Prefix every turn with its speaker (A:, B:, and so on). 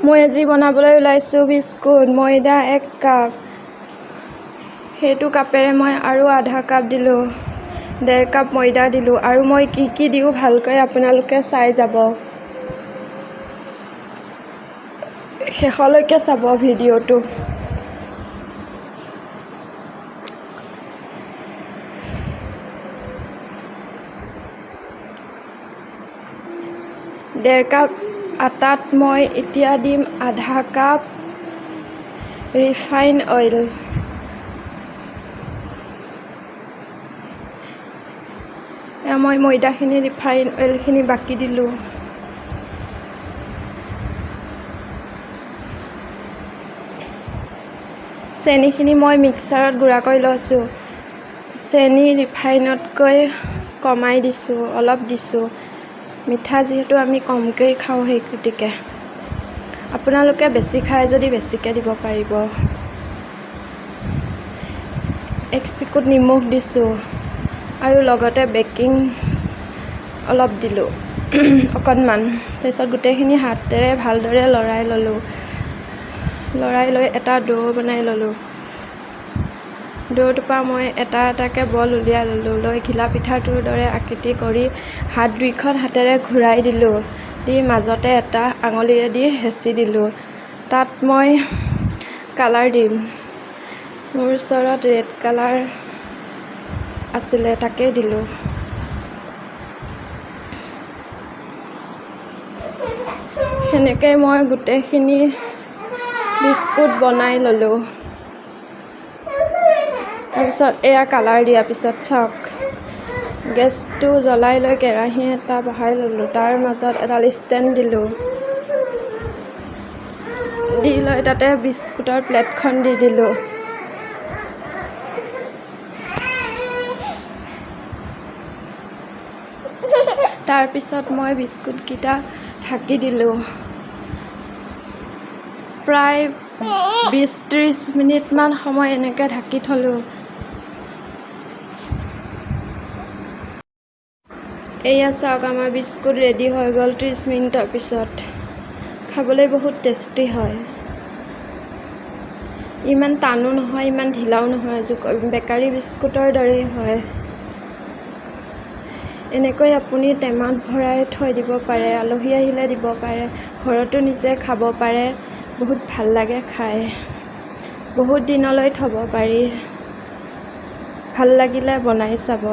A: মই আজি বনাবলৈ ওলাইছোঁ বিস্কুট। ময়দা 1 কাপ, সেইটো কাপেৰে মই আৰু আধা কাপ দিলোঁ, 1.5 কাপ ময়দা দিলোঁ। আৰু মই কি দিওঁ ভালকৈ আপোনালোকে চাই যাব, শেষলৈকে চাব ভিডিঅ'টো। ডেৰ কাপ আটাত মই এতিয়া দিম আধা কাপ ৰিফাইন অইল। মই ময়দাখিনি ৰিফাইন অইলখিনি বাকি দিলোঁ। চেনিখিনি মই মিক্সাৰত গুড়া কৰি লৈছোঁ। চেনি ৰিফাইনতকৈ কমাই দিছোঁ, অলপ দিছোঁ। মিঠা যিহেতু আমি কমকৈ খাওঁ, সেই গতিকে আপোনালোকে বেছি খায় যদি বেছিকৈ দিব পাৰিব। 1 চিকুট নিমখ দিছোঁ আৰু লগতে বেকিং অলপ দিলোঁ অকণমান। তাৰপিছত গোটেইখিনি হাতেৰে ভালদৰে লৰাই ল'লোঁ। লৰাই লৈ এটা ডো বনাই ল'লোঁ। ডোটোৰ পৰা মই এটা এটাকৈ বল উলিয়াই ল'লোঁ। লৈ ঘিলা পিঠাটোৰ দৰে আকৃতি কৰি দুইখন হাতেৰে ঘূৰাই দিলোঁ। দি মাজতে এটা আঙুলিৰে দি হেঁচি দিলোঁ। তাত মই কালাৰ দিম। মোৰ ওচৰত ৰেড কালাৰ আছিলে, তাকেই দিলোঁ। সেনেকৈ মই গোটেইখিনি বিস্কুট বনাই ল'লোঁ। তাৰপিছত এয়া কালাৰ দিয়াৰ পিছত চাওক, গেছটো জ্বলাই লৈ কেৰাহী এটা বহাই ল'লোঁ। তাৰ মাজত এডাল ষ্টেণ্ড দিলোঁ। দি লৈ তাতে বিস্কুটৰ প্লেটখন দি দিলোঁ। তাৰপিছত মই বিস্কুটকেইটা ঢাকি দিলোঁ। প্ৰায় 20-30 মিনিটমান সময় এনেকৈ ঢাকি থলোঁ। এয়া চাওক, আমাৰ বিস্কুট ৰেডি হৈ গ'ল 30 মিনিটৰ পিছত। খাবলৈ বহুত টেষ্টি হয়। ইমান টানো নহয়, ইমান ঢিলাও নহয়, বেকাৰী বিস্কুটৰ দৰেই হয়। এনেকৈ আপুনি টেমাত ভৰাই থৈ দিব পাৰে, আলহী আহিলে দিব পাৰে, ঘৰতো নিজে খাব পাৰে। বহুত ভাল লাগে খাই, বহুত দিনলৈ থ'ব পাৰি। ভাল লাগিলে বনাই চাব।